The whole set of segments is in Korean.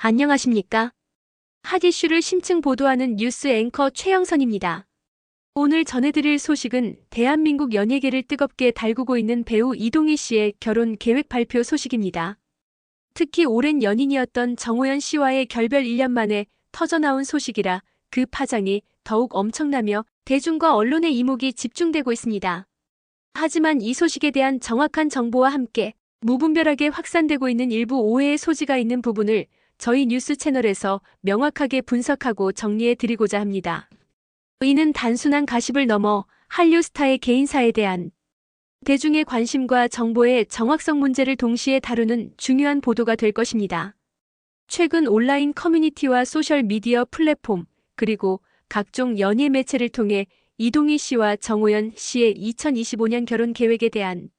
안녕하십니까? 핫 이슈를 심층 보도하는 뉴스 앵커 최영선입니다. 오늘 전해드릴 소식은 대한민국 연예계를 뜨겁게 달구고 있는 배우 이동희 씨의 결혼 계획 발표 소식입니다. 특히 오랜 연인이었던 정호연 씨와의 결별 1년 만에 터져나온 소식이라 그 파장이 더욱 엄청나며 대중과 언론의 이목이 집중되고 있습니다. 하지만 이 소식에 대한 정확한 정보와 함께 무분별하게 확산되고 있는 일부 오해의 소지가 있는 부분을 저희 뉴스 채널에서 명확하게 분석하고 정리해 드리고자 합니다. 이는 단순한 가십을 넘어 한류 스타의 개인사에 대한 대중의 관심과 정보의 정확성 문제를 동시에 다루는 중요한 보도가 될 것입니다. 최근 온라인 커뮤니티와 소셜미디어 플랫폼, 그리고 각종 연예 매체를 통해 이동희 씨와 정호연 씨의 2025년 결혼 계획에 대한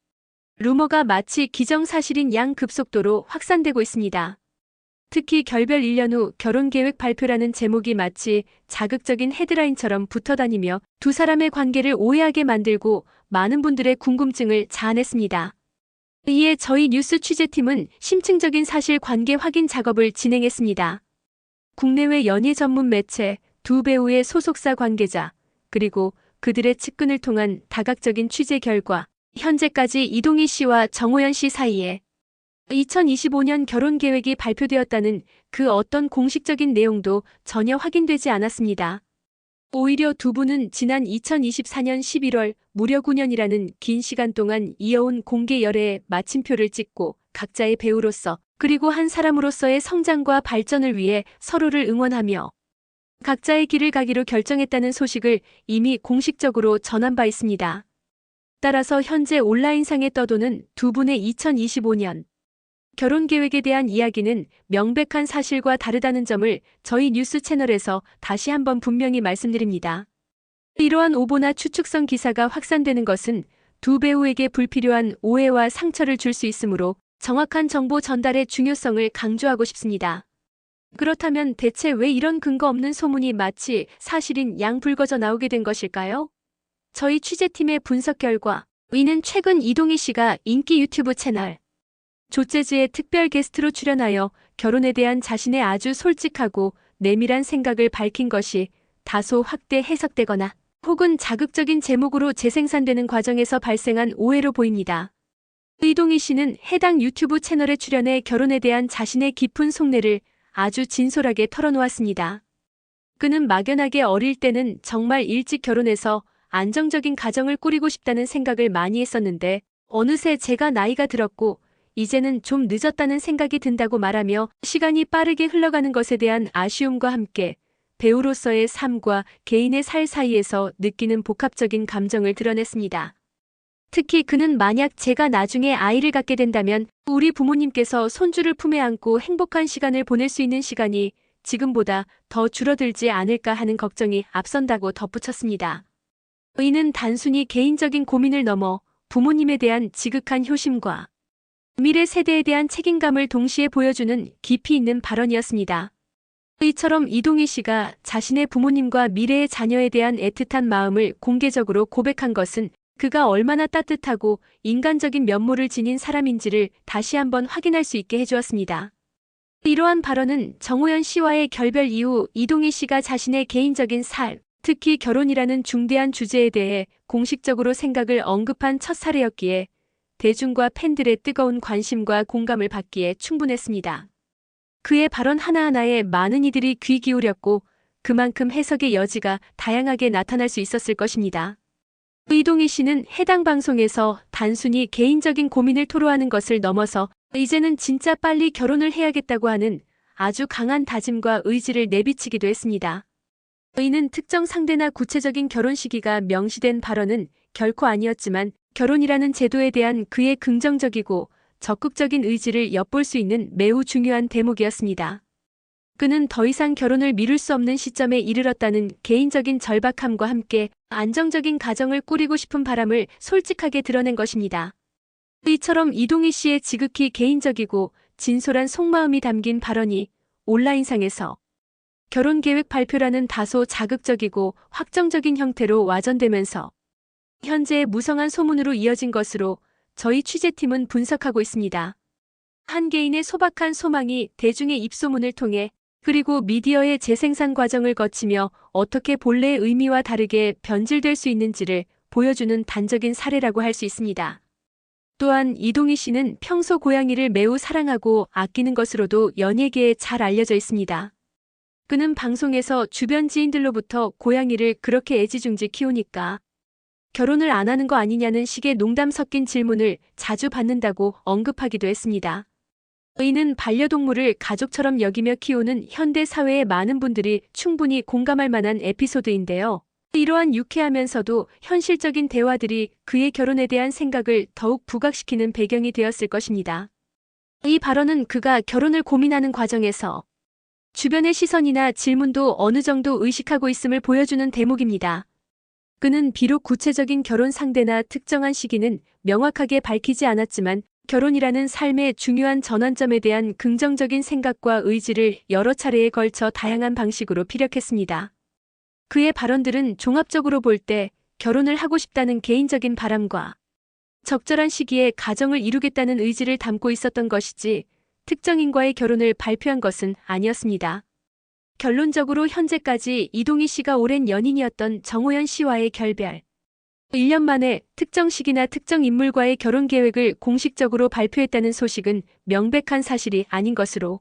루머가 마치 기정사실인 양 급속도로 확산되고 있습니다. 특히 결별 1년 후 결혼계획 발표라는 제목이 마치 자극적인 헤드라인처럼 붙어다니며 두 사람의 관계를 오해하게 만들고 많은 분들의 궁금증을 자아냈습니다. 이에 저희 뉴스 취재팀은 심층적인 사실관계 확인 작업을 진행했습니다. 국내외 연예 전문 매체, 두 배우의 소속사 관계자, 그리고 그들의 측근을 통한 다각적인 취재 결과 현재까지 이동희 씨와 정호연 씨 사이에 2025년 결혼 계획이 발표되었다는 그 어떤 공식적인 내용도 전혀 확인되지 않았습니다. 오히려 두 분은 지난 2024년 11월 무려 9년이라는 긴 시간 동안 이어온 공개 열애에 마침표를 찍고 각자의 배우로서 그리고 한 사람으로서의 성장과 발전을 위해 서로를 응원하며 각자의 길을 가기로 결정했다는 소식을 이미 공식적으로 전한 바 있습니다. 따라서 현재 온라인상에 떠도는 두 분의 2025년 결혼 계획에 대한 이야기는 명백한 사실과 다르다는 점을 저희 뉴스 채널에서 다시 한번 분명히 말씀드립니다. 이러한 오보나 추측성 기사가 확산되는 것은 두 배우에게 불필요한 오해와 상처를 줄 수 있으므로 정확한 정보 전달의 중요성을 강조하고 싶습니다. 그렇다면 대체 왜 이런 근거 없는 소문이 마치 사실인 양 불거져 나오게 된 것일까요? 저희 취재팀의 분석 결과 이는 최근 이동희 씨가 인기 유튜브 채널 조재즈의 특별 게스트로 출연하여 결혼에 대한 자신의 아주 솔직하고 내밀한 생각을 밝힌 것이 다소 확대 해석되거나 혹은 자극적인 제목으로 재생산되는 과정에서 발생한 오해로 보입니다. 이동희 씨는 해당 유튜브 채널에 출연해 결혼에 대한 자신의 깊은 속내를 아주 진솔하게 털어놓았습니다. 그는 막연하게 어릴 때는 정말 일찍 결혼해서 안정적인 가정을 꾸리고 싶다는 생각을 많이 했었는데 어느새 제가 나이가 들었고 이제는 좀 늦었다는 생각이 든다고 말하며 시간이 빠르게 흘러가는 것에 대한 아쉬움과 함께 배우로서의 삶과 개인의 살 사이에서 느끼는 복합적인 감정을 드러냈습니다. 특히 그는 만약 제가 나중에 아이를 갖게 된다면 우리 부모님께서 손주를 품에 안고 행복한 시간을 보낼 수 있는 시간이 지금보다 더 줄어들지 않을까 하는 걱정이 앞선다고 덧붙였습니다. 이는 단순히 개인적인 고민을 넘어 부모님에 대한 지극한 효심과 미래 세대에 대한 책임감을 동시에 보여주는 깊이 있는 발언이었습니다. 이처럼 이동희 씨가 자신의 부모님과 미래의 자녀에 대한 애틋한 마음을 공개적으로 고백한 것은 그가 얼마나 따뜻하고 인간적인 면모를 지닌 사람인지를 다시 한번 확인할 수 있게 해주었습니다. 이러한 발언은 정호연 씨와의 결별 이후 이동희 씨가 자신의 개인적인 삶, 특히 결혼이라는 중대한 주제에 대해 공식적으로 생각을 언급한 첫 사례였기에 대중과 팬들의 뜨거운 관심과 공감을 받기에 충분했습니다. 그의 발언 하나하나에 많은 이들이 귀 기울였고 그만큼 해석의 여지가 다양하게 나타날 수 있었을 것입니다. 이동희 씨는 해당 방송에서 단순히 개인적인 고민을 토로하는 것을 넘어서 이제는 진짜 빨리 결혼을 해야겠다고 하는 아주 강한 다짐과 의지를 내비치기도 했습니다. 이는 특정 상대나 구체적인 결혼 시기가 명시된 발언은 결코 아니었지만 결혼이라는 제도에 대한 그의 긍정적이고 적극적인 의지를 엿볼 수 있는 매우 중요한 대목이었습니다. 그는 더 이상 결혼을 미룰 수 없는 시점에 이르렀다는 개인적인 절박함과 함께 안정적인 가정을 꾸리고 싶은 바람을 솔직하게 드러낸 것입니다. 이처럼 이동희 씨의 지극히 개인적이고 진솔한 속마음이 담긴 발언이 온라인상에서 결혼 계획 발표라는 다소 자극적이고 확정적인 형태로 와전되면서 현재의 무성한 소문으로 이어진 것으로 저희 취재팀은 분석하고 있습니다. 한 개인의 소박한 소망이 대중의 입소문을 통해 그리고 미디어의 재생산 과정을 거치며 어떻게 본래의 의미와 다르게 변질될 수 있는지를 보여주는 단적인 사례라고 할 수 있습니다. 또한 이동희 씨는 평소 고양이를 매우 사랑하고 아끼는 것으로도 연예계에 잘 알려져 있습니다. 그는 방송에서 주변 지인들로부터 고양이를 그렇게 애지중지 키우니까 결혼을 안 하는 거 아니냐는 식의 농담 섞인 질문을 자주 받는다고 언급하기도 했습니다. 이는 반려동물을 가족처럼 여기며 키우는 현대 사회의 많은 분들이 충분히 공감할 만한 에피소드인데요. 이러한 유쾌하면서도 현실적인 대화들이 그의 결혼에 대한 생각을 더욱 부각시키는 배경이 되었을 것입니다. 이 발언은 그가 결혼을 고민하는 과정에서 주변의 시선이나 질문도 어느 정도 의식하고 있음을 보여주는 대목입니다. 그는 비록 구체적인 결혼 상대나 특정한 시기는 명확하게 밝히지 않았지만 결혼이라는 삶의 중요한 전환점에 대한 긍정적인 생각과 의지를 여러 차례에 걸쳐 다양한 방식으로 피력했습니다. 그의 발언들은 종합적으로 볼 때 결혼을 하고 싶다는 개인적인 바람과 적절한 시기에 가정을 이루겠다는 의지를 담고 있었던 것이지 특정인과의 결혼을 발표한 것은 아니었습니다. 결론적으로 현재까지 이동희 씨가 오랜 연인이었던 정호연 씨와의 결별, 1년 만에 특정 시기나 특정 인물과의 결혼 계획을 공식적으로 발표했다는 소식은 명백한 사실이 아닌 것으로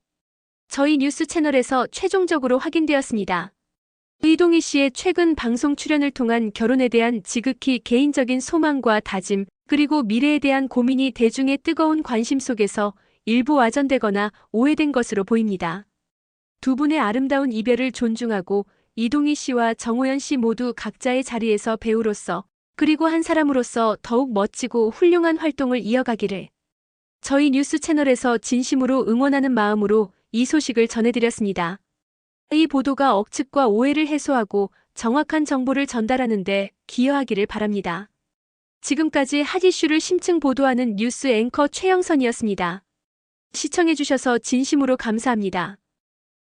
저희 뉴스 채널에서 최종적으로 확인되었습니다. 이동희 씨의 최근 방송 출연을 통한 결혼에 대한 지극히 개인적인 소망과 다짐, 그리고 미래에 대한 고민이 대중의 뜨거운 관심 속에서 일부 와전되거나 오해된 것으로 보입니다. 두 분의 아름다운 이별을 존중하고 이동희 씨와 정호연 씨 모두 각자의 자리에서 배우로서 그리고 한 사람으로서 더욱 멋지고 훌륭한 활동을 이어가기를 저희 뉴스 채널에서 진심으로 응원하는 마음으로 이 소식을 전해드렸습니다. 이 보도가 억측과 오해를 해소하고 정확한 정보를 전달하는 데 기여하기를 바랍니다. 지금까지 핫 이슈를 심층 보도하는 뉴스 앵커 최영선이었습니다. 시청해주셔서 진심으로 감사합니다.